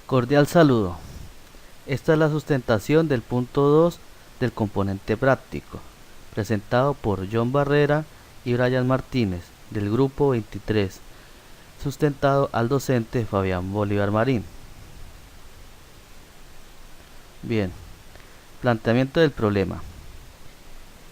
Cordial saludo. Esta es la sustentación del punto 2 del componente práctico, presentado por John Barrera y Brian Martínez, del grupo 23, sustentado al docente Fabián Bolívar Marín. Bien, planteamiento del problema.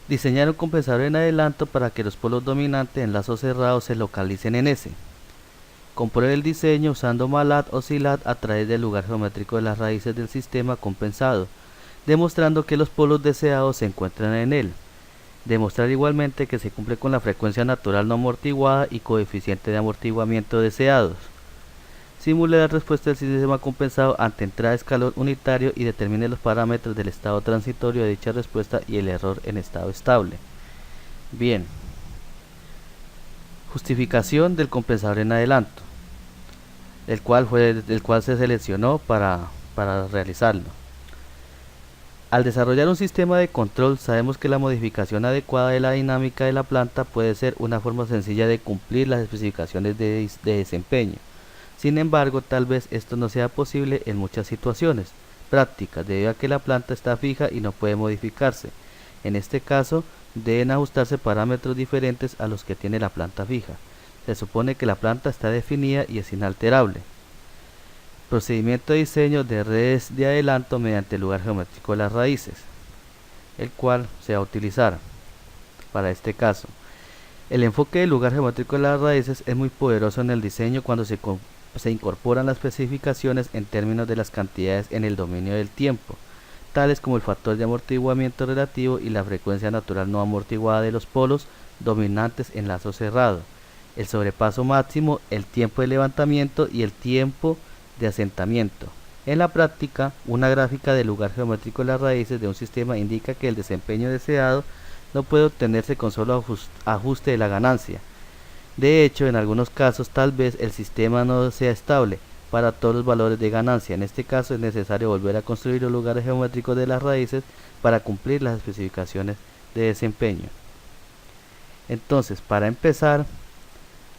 Diseñar un compensador en adelanto para que los polos dominantes en lazos cerrados se localicen en S. Compruebe el diseño usando MATLAB o SILAB a través del lugar geométrico de las raíces del sistema compensado, demostrando que los polos deseados se encuentran en él. Demostrar igualmente que se cumple con la frecuencia natural no amortiguada y coeficiente de amortiguamiento deseados. Simule la respuesta del sistema compensado ante entrada de escalón unitario y determine los parámetros del estado transitorio de dicha respuesta y el error en estado estable. Bien. Justificación del compensador en adelanto, el cual se seleccionó para realizarlo. Al desarrollar un sistema de control, sabemos que la modificación adecuada de la dinámica de la planta puede ser una forma sencilla de cumplir las especificaciones de desempeño. Sin embargo, tal vez esto no sea posible en muchas situaciones prácticas, debido a que la planta está fija y no puede modificarse. En este caso, deben ajustarse parámetros diferentes a los que tiene la planta fija. Se supone que la planta está definida y es inalterable. Procedimiento de diseño de redes de adelanto mediante el lugar geométrico de las raíces, el cual se va a utilizar para este caso. El enfoque del lugar geométrico de las raíces es muy poderoso en el diseño cuando se incorporan las especificaciones en términos de las cantidades en el dominio del tiempo, tales como el factor de amortiguamiento relativo y la frecuencia natural no amortiguada de los polos dominantes en lazo cerrado, el sobrepaso máximo, el tiempo de levantamiento y el tiempo de asentamiento. En la práctica, una gráfica del lugar geométrico de las raíces de un sistema indica que el desempeño deseado no puede obtenerse con solo ajuste de la ganancia. De hecho, en algunos casos tal vez el sistema no sea estable para todos los valores de ganancia. En este caso es necesario volver a construir los lugares geométricos de las raíces para cumplir las especificaciones de desempeño. Entonces, para empezar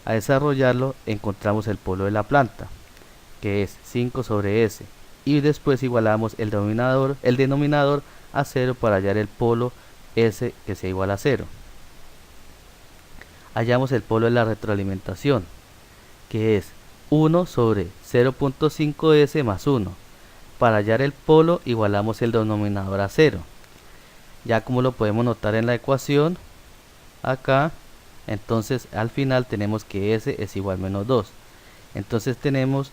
a desarrollarlo, encontramos el polo de la planta, que es 5 sobre S, y después igualamos el denominador a 0 para hallar el polo S que sea igual a 0. Hallamos el polo de la retroalimentación, que es 1 sobre 0.5S más 1. Para hallar el polo igualamos el denominador a 0. Ya como lo podemos notar en la ecuación, acá, entonces al final tenemos que S es igual a menos 2. Entonces tenemos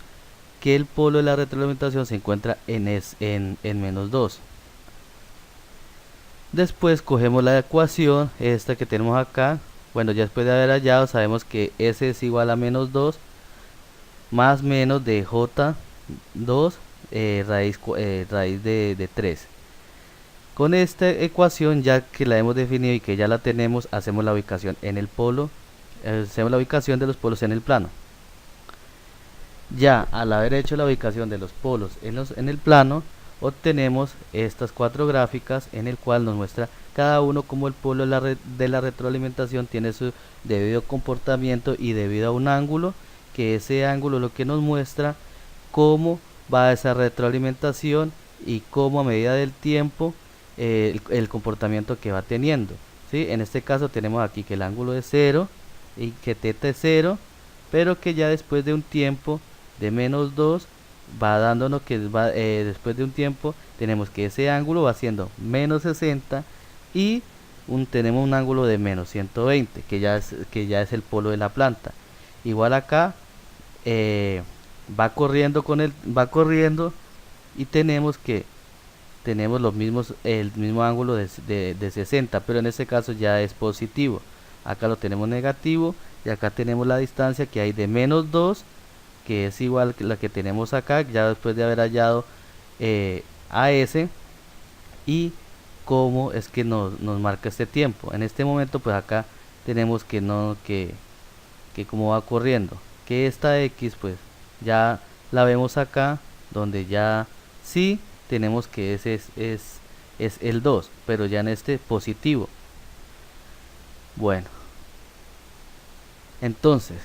que el polo de la retroalimentación se encuentra en menos 2. Después cogemos la ecuación, esta que tenemos acá. Bueno, ya después de haber hallado, sabemos que S es igual a menos 2 más menos de J2 raíz de 3. Con esta ecuación, ya que la hemos definido y que ya la tenemos, hacemos la ubicación en el polo, hacemos la ubicación de los polos en el plano. Ya al haber hecho la ubicación de los polos en el plano, obtenemos estas cuatro gráficas en el cual nos muestra cada uno como el polo de la retroalimentación tiene su debido comportamiento y debido a un ángulo, que ese ángulo lo que nos muestra cómo va esa retroalimentación y cómo a medida del tiempo el comportamiento que va teniendo, ¿sí? En este caso tenemos aquí que el ángulo es 0 y que θ es 0, pero que ya después de un tiempo de menos 2 va dándonos que después de un tiempo tenemos que ese ángulo va siendo menos 60 y tenemos un ángulo de menos 120 que ya es el polo de la planta. Igual acá va corriendo y tenemos el mismo ángulo de 60, pero en este caso ya es positivo. Acá lo tenemos negativo y acá tenemos la distancia que hay de menos 2, que es igual que la que tenemos acá, ya después de haber hallado a S, y cómo es que nos marca este tiempo. En este momento pues acá tenemos que cómo va corriendo, que esta X pues ya la vemos acá, donde ya sí tenemos que ese es el 2, pero ya en este positivo. Bueno, entonces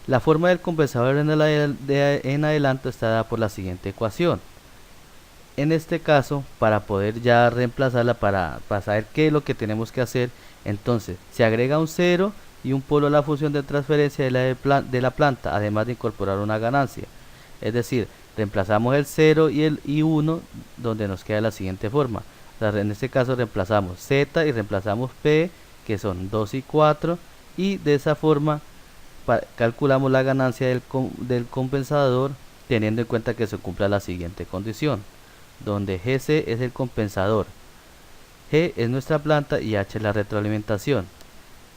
La forma del compensador en adelanto está dada por la siguiente ecuación. En este caso, para poder ya reemplazarla, para saber qué es lo que tenemos que hacer, entonces se agrega un 0 y un polo a la función de transferencia de la planta, además de incorporar una ganancia. Es decir, reemplazamos el 0 y el 1, donde nos queda de la siguiente forma. O sea, en este caso reemplazamos z y reemplazamos p, que son 2 y 4, y de esa forma calculamos la ganancia del compensador, teniendo en cuenta que se cumpla la siguiente condición, donde Gc es el compensador, G es nuestra planta y H es la retroalimentación.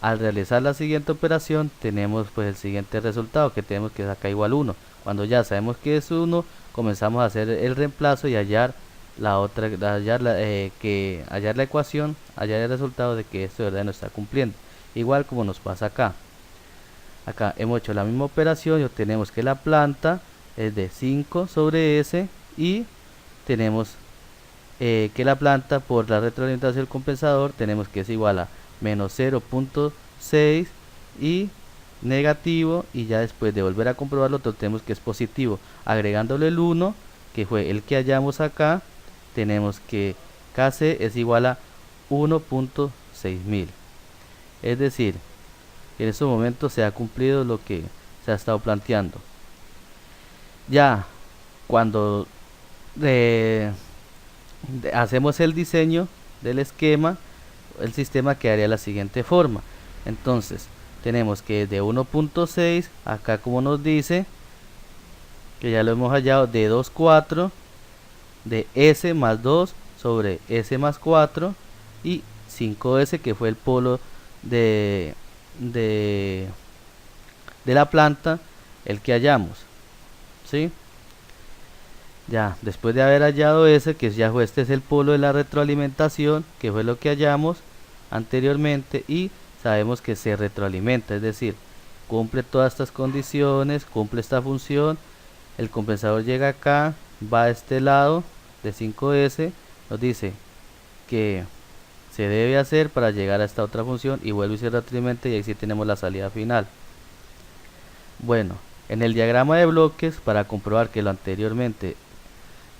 Al realizar la siguiente operación tenemos pues el siguiente resultado, que tenemos que sacar igual 1. Cuando ya sabemos que es 1, comenzamos a hacer el reemplazo y hallar hallar la ecuación, hallar el resultado de que esto de verdad no está cumpliendo, igual como nos pasa acá. Acá hemos hecho la misma operación y obtenemos que la planta es de 5 sobre S, y tenemos que la planta por la retroalimentación del compensador tenemos que es igual a menos 0.6 y negativo, y ya después de volver a comprobarlo tenemos que es positivo, agregándole el 1 que fue el que hallamos acá, tenemos que Kc es igual a 1.6000. Es decir, en estos momentos se ha cumplido lo que se ha estado planteando. Ya cuando hacemos el diseño del esquema, el sistema quedaría de la siguiente forma. Entonces tenemos que de 1.6 acá, como nos dice, que ya lo hemos hallado, de 2,4 de S más 2 sobre S más 4 y 5S, que fue el polo de la planta, el que hallamos, ¿sí? Ya después de haber hallado ese, que ya fue, este es el polo de la retroalimentación, que fue lo que hallamos anteriormente, y sabemos que se retroalimenta, es decir, cumple todas estas condiciones, cumple esta función. El compensador llega acá, va a este lado de 5S, nos dice que se debe hacer para llegar a esta otra función, y vuelve y se retroalimenta, y ahí sí tenemos la salida final. Bueno, en el diagrama de bloques, para comprobar que lo anteriormente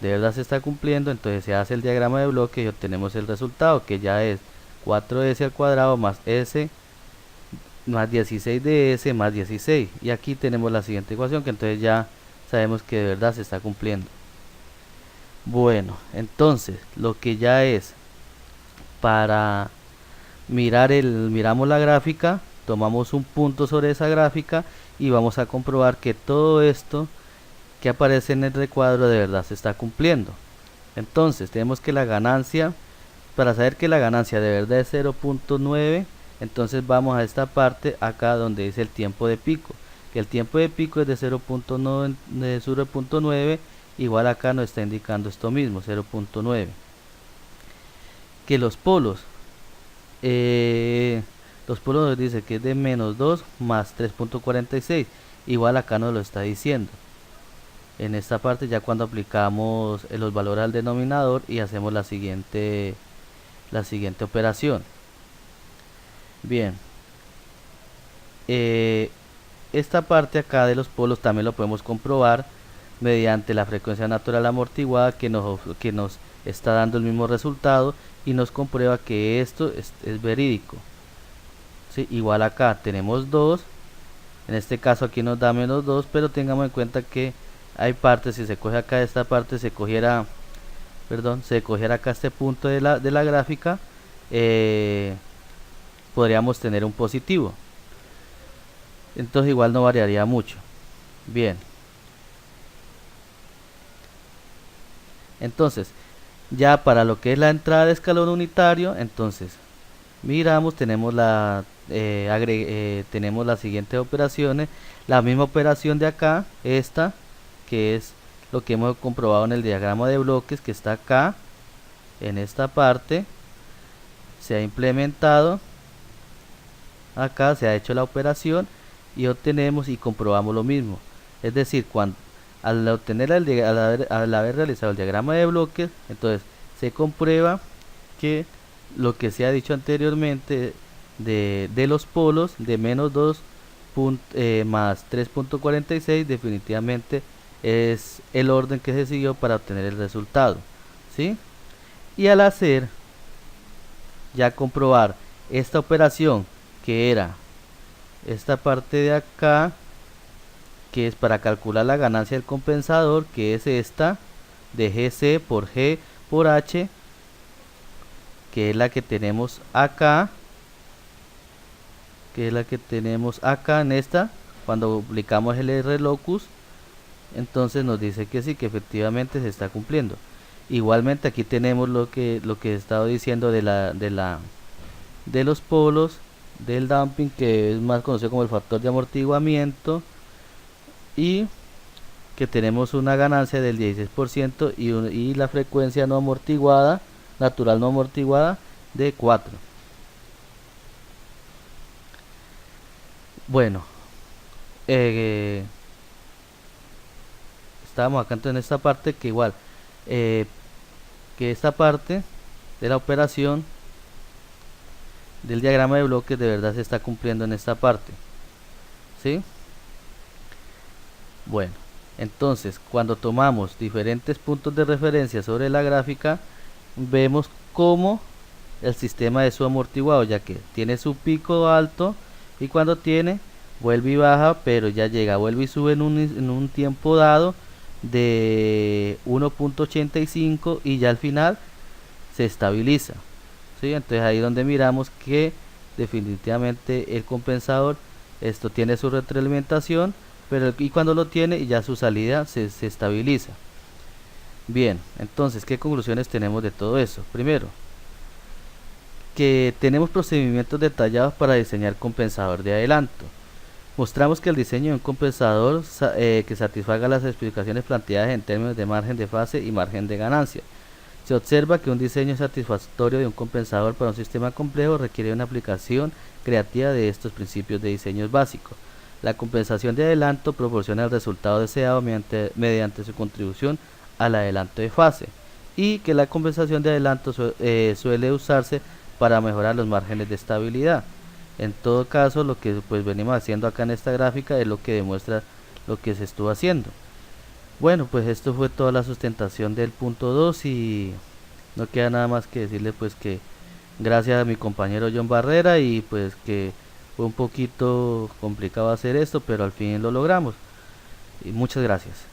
de verdad se está cumpliendo, entonces se hace el diagrama de bloques y obtenemos el resultado, que ya es 4s al cuadrado más s más 16 de s más 16, y aquí tenemos la siguiente ecuación, que entonces ya sabemos que de verdad se está cumpliendo. Bueno, entonces lo que ya es para miramos la gráfica, tomamos un punto sobre esa gráfica y vamos a comprobar que todo esto que aparece en el recuadro de verdad se está cumpliendo. Entonces tenemos que la ganancia, para saber que la ganancia de verdad es 0.9, entonces vamos a esta parte acá donde dice el tiempo de pico, que el tiempo de pico es de 0.9, igual acá nos está indicando esto mismo, 0.9. Que los polos nos dice que es de menos 2 más 3.46, igual acá nos lo está diciendo. En esta parte ya cuando aplicamos los valores al denominador y hacemos la siguiente operación. Bien, esta parte acá de los polos también lo podemos comprobar mediante la frecuencia natural amortiguada, que nos está dando el mismo resultado y nos comprueba que esto es verídico. ¿Sí? Igual acá tenemos 2, en este caso aquí nos da menos 2, pero tengamos en cuenta que hay partes, si se coge acá esta parte, se cogiera acá este punto de la gráfica, podríamos tener un positivo, entonces igual no variaría mucho. Bien, entonces ya para lo que es la entrada de escalón unitario, entonces miramos, tenemos tenemos las siguientes operaciones, la misma operación de acá, esta que es lo que hemos comprobado en el diagrama de bloques, que está acá en esta parte, se ha implementado acá, se ha hecho la operación y obtenemos y comprobamos lo mismo. Es decir, al haber realizado el diagrama de bloques, entonces se comprueba que lo que se ha dicho anteriormente de los polos de menos 2 más 3.46 definitivamente es el orden que se siguió para obtener el resultado, ¿sí? Y al hacer ya comprobar esta operación, que era esta parte de acá, que es para calcular la ganancia del compensador, que es esta de GC por G por H, que es la que tenemos acá, en esta, cuando aplicamos el R locus, entonces nos dice que sí, que efectivamente se está cumpliendo. Igualmente aquí tenemos lo que he estado diciendo de los polos, del damping, que es más conocido como el factor de amortiguamiento, y que tenemos una ganancia del 16% y la frecuencia no amortiguada, natural no amortiguada, de 4. Bueno, estábamos acá entonces en esta parte que igual, que esta parte de la operación del diagrama de bloques de verdad se está cumpliendo en esta parte, ¿sí? Bueno, entonces cuando tomamos diferentes puntos de referencia sobre la gráfica, vemos cómo el sistema es su amortiguado, ya que tiene su pico alto y cuando tiene vuelve y baja, pero ya llega, vuelve y sube en un tiempo dado de 1.85 y ya al final se estabiliza, ¿sí? Entonces ahí donde miramos que definitivamente el compensador esto tiene su retroalimentación, pero y cuando lo tiene y ya su salida se estabiliza. Bien, entonces ¿qué conclusiones tenemos de todo eso? Primero, que tenemos procedimientos detallados para diseñar compensador de adelanto. Mostramos que el diseño de un compensador que satisfaga las especificaciones planteadas en términos de margen de fase y margen de ganancia. Se observa que un diseño satisfactorio de un compensador para un sistema complejo requiere una aplicación creativa de estos principios de diseño básicos. La compensación de adelanto proporciona el resultado deseado mediante su contribución al adelanto de fase, y que la compensación de adelanto suele usarse para mejorar los márgenes de estabilidad. En todo caso, lo que pues venimos haciendo acá en esta gráfica es lo que demuestra lo que se estuvo haciendo. Bueno, pues esto fue toda la sustentación del punto 2 y no queda nada más que decirle pues que gracias a mi compañero John Barrera, y pues que fue un poquito complicado hacer esto, pero al fin lo logramos. Y muchas gracias.